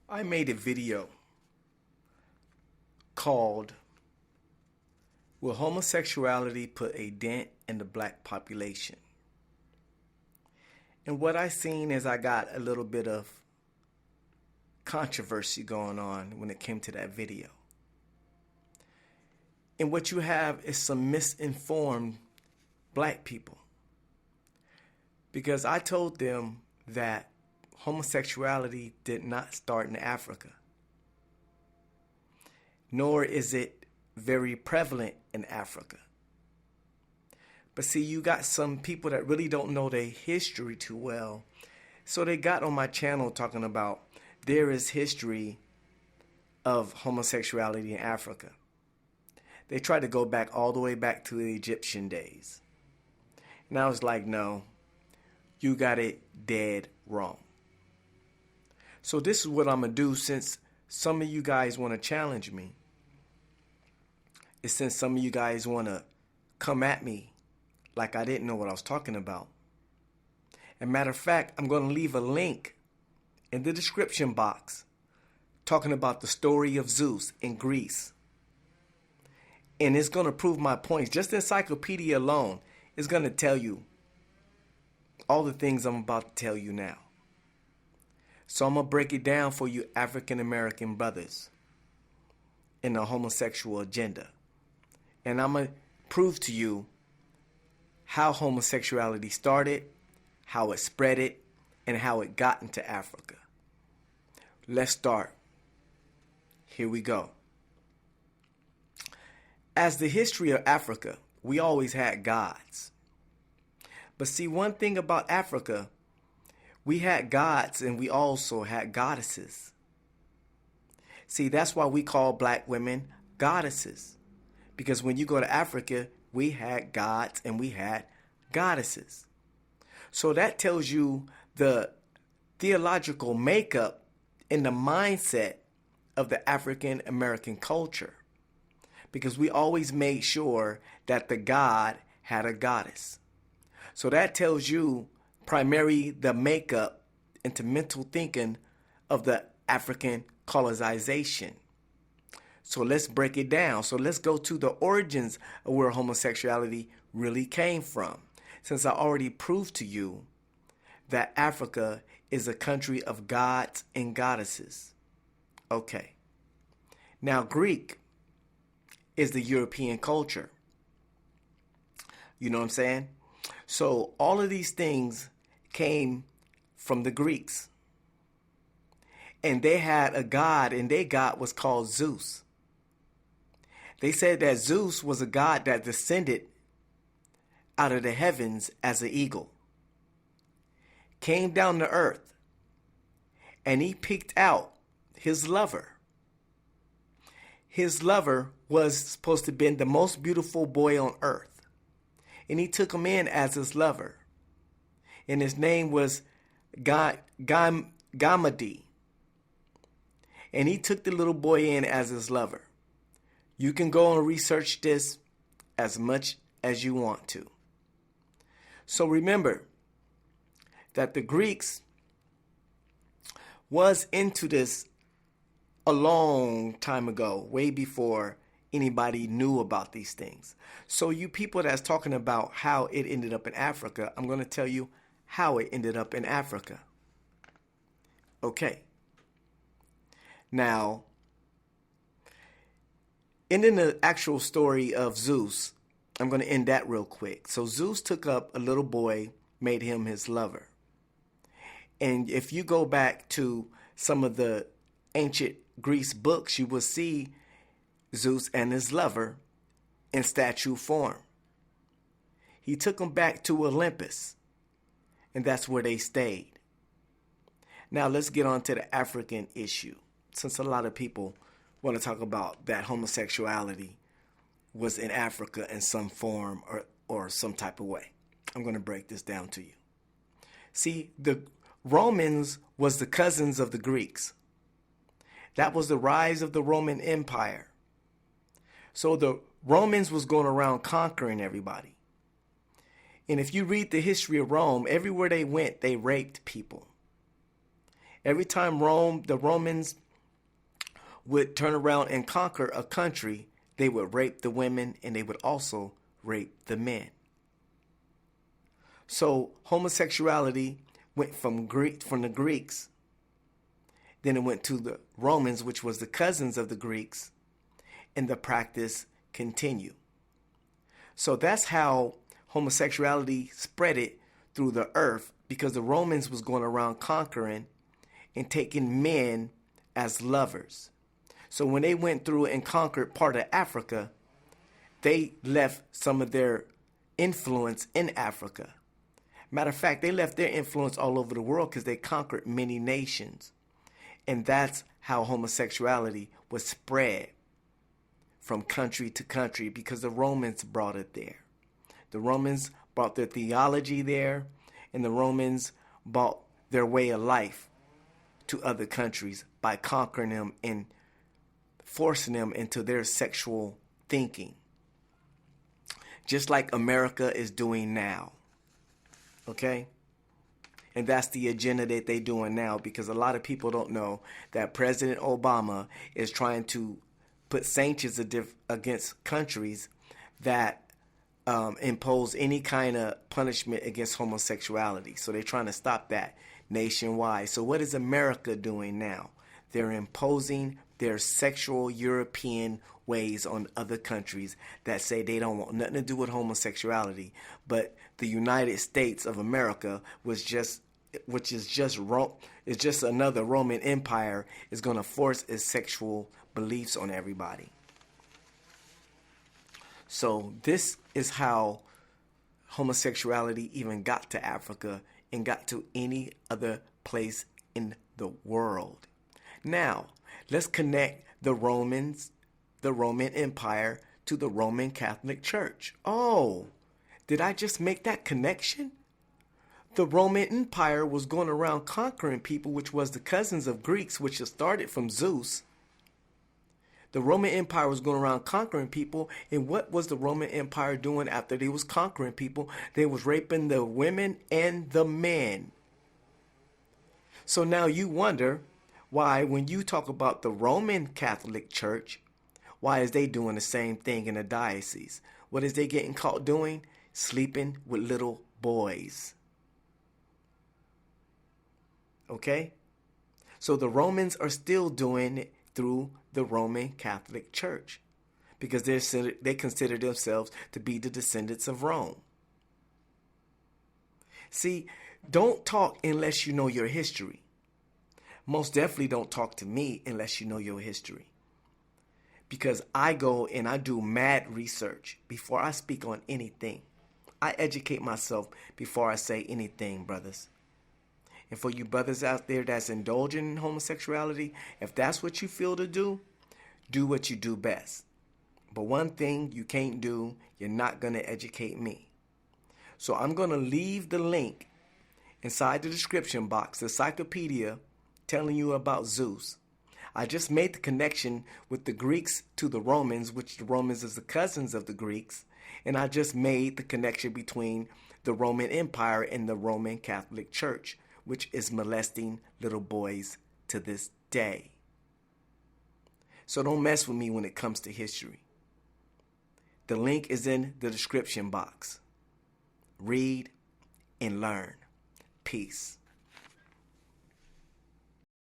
I made a video called Will Homosexuality Put a Dent in the Black Population? And what I seen is I got a little bit of controversy going on when it came to that video. And what you have is some misinformed black people. Because I told them that homosexuality did not start in Africa, nor is it very prevalent in Africa. But see, you got some people that really don't know their history too well. So they got on my channel talking about there is history of homosexuality in Africa. They tried to go back all the way back to the Egyptian days. And I was like, no, you got it dead wrong. So this is what I'm going to do, since some of you guys want to challenge me. Is since some of you guys want to come at me like I didn't know what I was talking about. As a matter of fact, I'm going to leave a link in the description box talking about the story of Zeus in Greece. And it's going to prove my points. Just the encyclopedia alone is going to tell you all the things I'm about to tell you now. So I'm going to break it down for you African American brothers in the homosexual agenda. And I'm going to prove to you how homosexuality started, how it spread it, and how it got into Africa. Let's start. Here we go. As the history of Africa, we always had gods. But see, one thing about Africa, we had gods and we also had goddesses. See, that's why we call black women goddesses. Because when you go to Africa, we had gods and we had goddesses. So that tells you the theological makeup and the mindset of the African American culture. Because we always made sure that the god had a goddess. So that tells you primarily the makeup into mental thinking of the African colonization. So let's break it down. So let's go to the origins of where homosexuality really came from. Since I already proved to you that Africa is a country of gods and goddesses. Okay. Now Greek is the European culture. You know what I'm saying? So all of these things came from the Greeks. And they had a god, and their god was called Zeus. They said that Zeus was a god that descended out of the heavens as an eagle, came down to earth, and he picked out his lover. His lover was supposed to have been the most beautiful boy on earth, and he took him in as his lover. And his name was Gamadi. And he took the little boy in as his lover. You can go and research this as much as you want to. So remember that the Greeks was into this a long time ago, way before anybody knew about these things. So you people that's talking about how it ended up in Africa, I'm going to tell you how it ended up in Africa. Okay. Now, ending the actual story of Zeus, I'm going to end that real quick. So Zeus took up a little boy, made him his lover. And if you go back to some of the ancient Greece books, you will see Zeus and his lover in statue form. He took them back to Olympus, and that's where they stayed. Now let's get on to the African issue, since a lot of people want to talk about that homosexuality was in Africa in some form or some type of way. I'm going to break this down to you. See, the Romans was the cousins of the Greeks. That was the rise of the Roman Empire. So the Romans was going around conquering everybody. And if you read the history of Rome, everywhere they went, they raped people. Every time the Romans would turn around and conquer a country, they would rape the women and they would also rape the men. So homosexuality went from the Greeks, then it went to the Romans, which was the cousins of the Greeks, and the practice continued. So that's how homosexuality spread it through the earth, because the Romans was going around conquering and taking men as lovers. So when they went through and conquered part of Africa, they left some of their influence in Africa. Matter of fact, they left their influence all over the world because they conquered many nations. And that's how homosexuality was spread from country to country, because the Romans brought it there. The Romans brought their theology there, and the Romans brought their way of life to other countries by conquering them and forcing them into their sexual thinking. Just like America is doing now. Okay? And that's the agenda that they're doing now, because a lot of people don't know that President Obama is trying to put sanctions against countries that impose any kind of punishment against homosexuality. So they're trying to stop that nationwide. So what is America doing now? They're imposing their sexual European ways on other countries that say they don't want nothing to do with homosexuality. But the United States of America is just another Roman Empire, is going to force its sexual beliefs on everybody. So this is how homosexuality even got to Africa and got to any other place in the world. Now, let's connect the Roman Empire to the Roman Catholic Church. Oh, did I just make that connection? The Roman Empire was going around conquering people, which was the cousins of Greeks, which started from Zeus. The Roman Empire was going around conquering people, and what was the Roman Empire doing after they was conquering people? They was raping the women and the men. So now you wonder why, when you talk about the Roman Catholic Church, why is they doing the same thing in the diocese? What is they getting caught doing? Sleeping with little boys. Okay? So the Romans are still doing it through the Roman Catholic Church, because they consider themselves to be the descendants of Rome. See, don't talk unless you know your history. Most definitely don't talk to me unless you know your history. Because I go and I do mad research before I speak on anything. I educate myself before I say anything, brothers. And for you brothers out there that's indulging in homosexuality, if that's what you feel to do what you do best. But one thing you can't do, you're not going to educate me. So I'm going to leave the link inside the description box, the encyclopedia telling you about Zeus. I just made the connection with the Greeks to the Romans, which the Romans is the cousins of the Greeks. And I just made the connection between the Roman Empire and the Roman Catholic Church, which is molesting little boys to this day. So don't mess with me when it comes to history. The link is in the description box. Read and learn. Peace.